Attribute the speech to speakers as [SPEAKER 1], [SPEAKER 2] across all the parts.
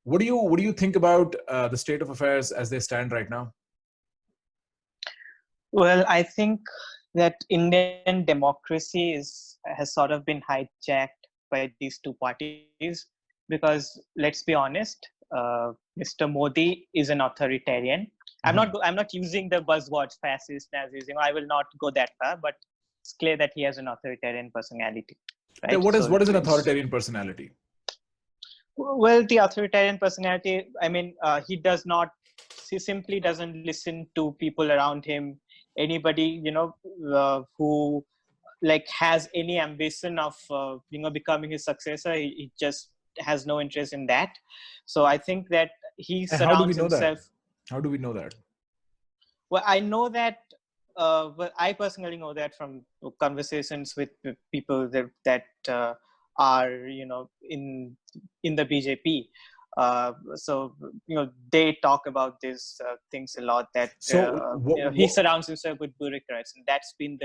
[SPEAKER 1] What do you think about the state of affairs as they stand right now?
[SPEAKER 2] Well, I think that Indian democracy has sort of been hijacked by these two parties because, let's be honest, Mr. Modi is an authoritarian. I'm not using the buzzwords fascist, Nazism. I will not go that far, but it's clear that he has an authoritarian personality,
[SPEAKER 1] Okay,
[SPEAKER 2] right?
[SPEAKER 1] what is an authoritarian personality?
[SPEAKER 2] Well, the authoritarian personality, I mean, he simply doesn't listen to people around him. Anybody, who like has any ambition of, becoming his successor, he just has no interest in that. So I think that he
[SPEAKER 1] And how do we
[SPEAKER 2] surrounds
[SPEAKER 1] know that?
[SPEAKER 2] himself.
[SPEAKER 1] How do we know that?
[SPEAKER 2] Well, I know that. Well, I personally know that from conversations with people that are, in the BJP. So they talk about these things a lot. That
[SPEAKER 1] So
[SPEAKER 2] he surrounds himself with bureaucrats, and that's been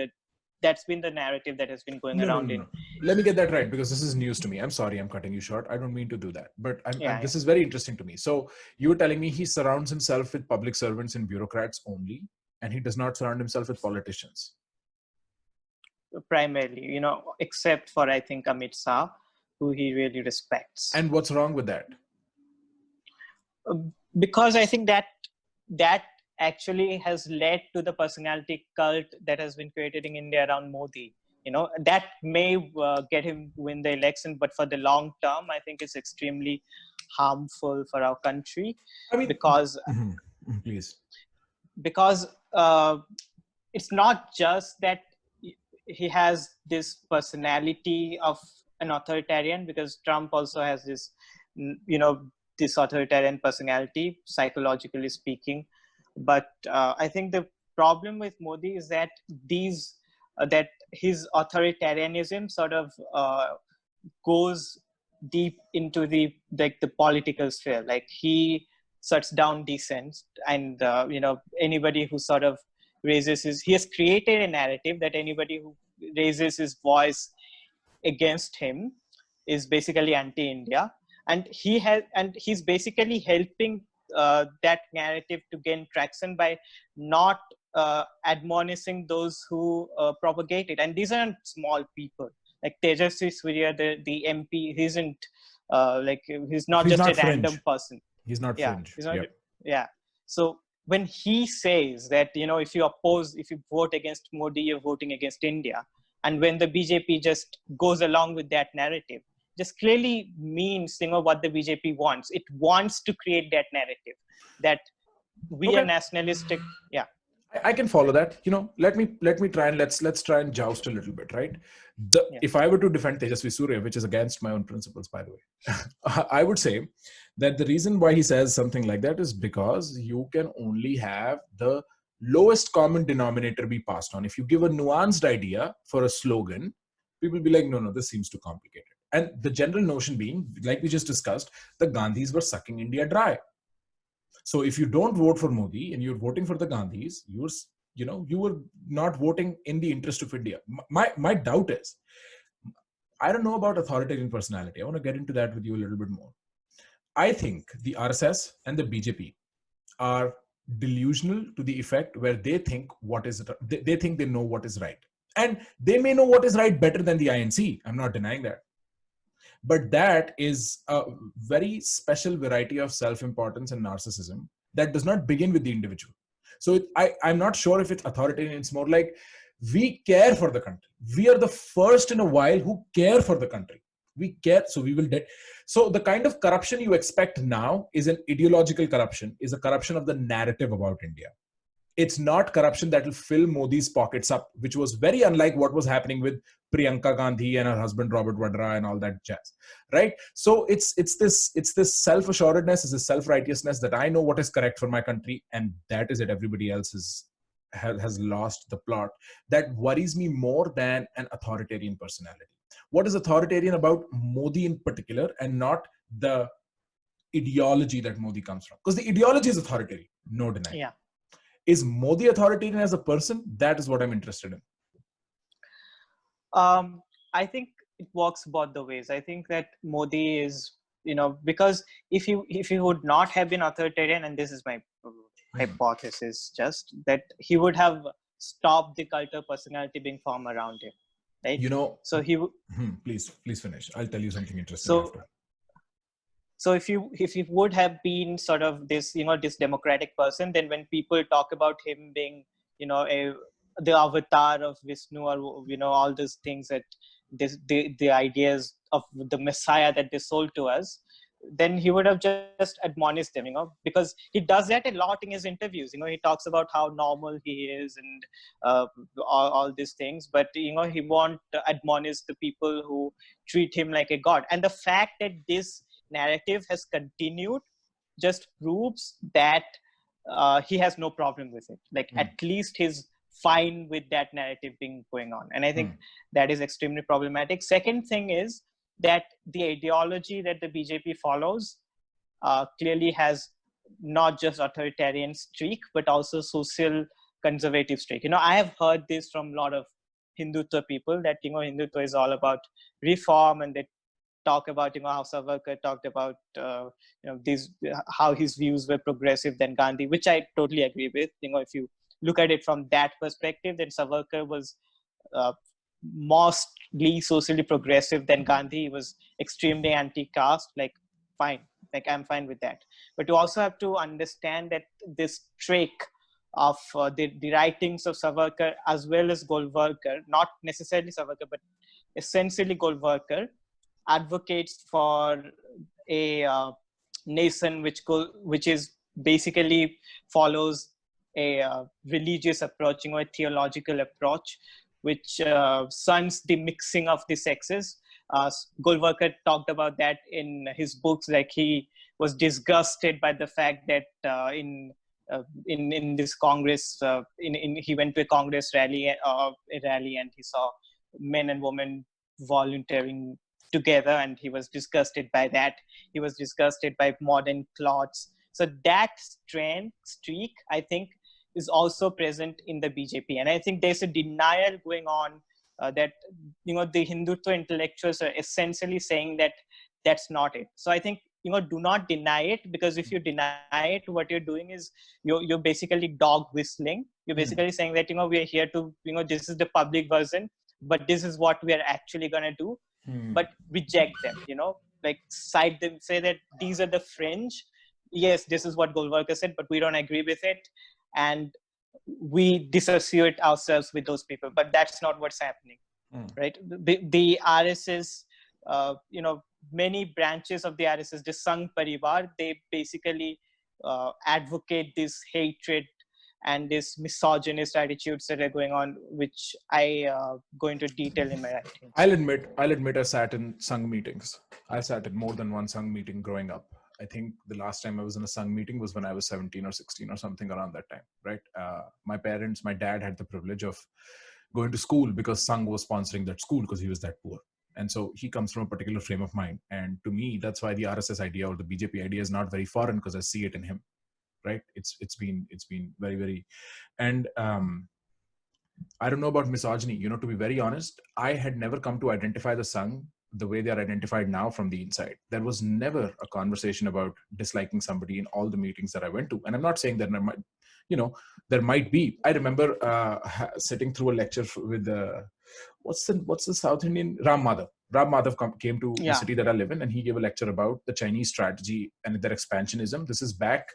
[SPEAKER 2] the narrative that has been going around in.
[SPEAKER 1] Let me get that right, because this is news to me. I'm sorry, I'm cutting you short. I don't mean to do that, but this is very interesting to me. So you were telling me he surrounds himself with public servants and bureaucrats only, and he does not surround himself with politicians.
[SPEAKER 2] Primarily, except for, I think, Amit Shah, who he really respects.
[SPEAKER 1] And what's wrong with that?
[SPEAKER 2] Because I think that actually has led to the personality cult that has been created in India around Modi. That may get him win the election, but for the long term, I think it's extremely harmful for our country. I mean, because
[SPEAKER 1] please,
[SPEAKER 2] because it's not just that he has this personality of an authoritarian, because Trump also has this, this authoritarian personality, psychologically speaking. But I think the problem with Modi is that that his authoritarianism sort of goes deep into the political sphere. Like, he shuts down dissent, and anybody who sort of he has created a narrative that anybody who raises his voice against him is basically anti-India, and he's basically helping that narrative to gain traction by not admonishing those who propagate it. And these aren't small people. Like Tejasvi Surya, the MP, he's not just a random person.
[SPEAKER 1] He's not fringe.
[SPEAKER 2] He's not, yeah. So when he says that, if you vote against Modi, you're voting against India. And when the BJP just goes along with that narrative, just clearly means, what the BJP wants. It wants to create that narrative that we are nationalistic. Yeah.
[SPEAKER 1] I can follow that. Let me try and let's try and joust a little bit, right? If I were to defend Tejasvi Surya, which is against my own principles, by the way, I would say that the reason why he says something like that is because you can only have the lowest common denominator be passed on. If you give a nuanced idea for a slogan, people will be like, no, this seems too complicated. And the general notion being, like we just discussed, the Gandhis were sucking India dry. So if you don't vote for Modi and you're voting for the Gandhis, you were not voting in the interest of India. My doubt is, I don't know about authoritarian personality. I want to get into that with you a little bit more. I think the RSS and the BJP are delusional to the effect where they think they think they know what is right. And they may know what is right better than the INC. I'm not denying that. But that is a very special variety of self-importance and narcissism that does not begin with the individual. So I'm not sure if it's authoritarian. It's more like, we care for the country. We are the first in a while who care for the country. We care, so we will so the kind of corruption you expect now is an ideological corruption, is a corruption of the narrative about India. It's not corruption that will fill Modi's pockets up, which was very unlike what was happening with Priyanka Gandhi and her husband Robert Vadra and all that jazz, right? So it's this self-assuredness, it's this self-righteousness that I know what is correct for my country, and that is it. Everybody else has lost the plot. That worries me more than an authoritarian personality. What is authoritarian about Modi in particular, and not the ideology that Modi comes from? Because the ideology is authoritarian, no denying.
[SPEAKER 2] Yeah.
[SPEAKER 1] Is Modi authoritarian as a person? That is what I'm interested in.
[SPEAKER 2] I think it works both the ways. I think that Modi is because if he would not have been authoritarian, and this is my hypothesis, just that he would have stopped the cult of personality being formed around him, right? So he
[SPEAKER 1] please finish. I'll tell you something interesting
[SPEAKER 2] so
[SPEAKER 1] after.
[SPEAKER 2] So if he would have been sort of this, this democratic person, then when people talk about him being, the avatar of Vishnu, or all these things that the ideas of the Messiah that they sold to us, then he would have just admonished them, because he does that a lot in his interviews. He talks about how normal he is and all these things, but he won't admonish the people who treat him like a god. And the fact that this narrative has continued just proves that he has no problem with it. Like at least he's fine with that narrative being going on, and I think that is extremely problematic. Second thing is that the ideology that the BJP follows clearly has not just authoritarian streak, but also social conservative streak. I have heard this from a lot of Hindutva people, that Hindutva is all about reform, and they talk about how Savarkar talked about how his views were progressive than Gandhi, which I totally agree with. If you look at it from that perspective, then Savarkar was mostly socially progressive than Gandhi. He was extremely anti-caste. Like, fine, like I'm fine with that. But you also have to understand that this trick of the writings of Savarkar as well as Golwalkar, not necessarily Savarkar, but essentially Golwalkar, advocates for a nation which is basically follows a religious approach, a theological approach, which shuns the mixing of the sexes. Golwalkar talked about that in his books. Like, he was disgusted by the fact that in this Congress, he went to a Congress rally, and he saw men and women volunteering together, and he was disgusted by that. He was disgusted by modern clothes. So that streak, I think, is also present in the BJP, and I think there's a denial going on that the Hindutva intellectuals are essentially saying that that's not it. So I think do not deny it, because if you deny it, what you're doing is you're basically dog whistling. You're basically saying that we are here to this is the public version, but this is what we are actually going to do. But reject them, like cite them, say that these are the fringe. Yes, this is what Golwalkar said, but we don't agree with it, and we dissociate ourselves with those people. But that's not what's happening, right? The RSS, many branches of the RSS, the Sangh Parivar, they basically advocate this hatred and this misogynist attitudes that are going on, which I go into detail in my writing.
[SPEAKER 1] I'll admit I sat in Sangh meetings. I sat in more than one Sangh meeting growing up. I think the last time I was in a Sangh meeting was when I was 17 or 16 or something around that time, right? My dad had the privilege of going to school because Sangh was sponsoring that school because he was that poor. And so he comes from a particular frame of mind. And to me, that's why the RSS idea or the BJP idea is not very foreign, because I see it in him. Right? It's been very, very, and I don't know about misogyny. To be very honest, I had never come to identify the Sangh the way they are identified now from the inside. There was never a conversation about disliking somebody in all the meetings that I went to. And I'm not saying that there might be. I remember sitting through a lecture with what's the South Indian, Ram Madhav. Ram Madhav came to the city that I live in, and he gave a lecture about the Chinese strategy and their expansionism. This is back,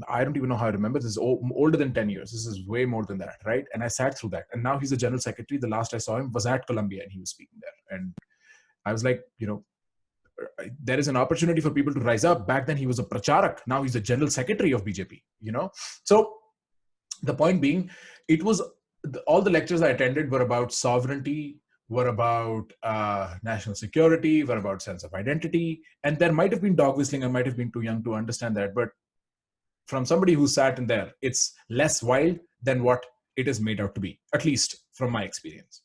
[SPEAKER 1] I don't even know how I remember. This is older than 10 years. This is way more than that, right? And I sat through that. And now he's the general secretary. The last I saw him was at Columbia, and he was speaking there. And I was like, there is an opportunity for people to rise up. Back then he was a pracharak. Now he's the general secretary of BJP, So the point being, it was all the lectures I attended were about sovereignty, were about national security, were about sense of identity. And there might have been dog whistling. I might have been too young to understand that. But from somebody who sat in there, it's less wild than what it is made out to be, at least from my experience.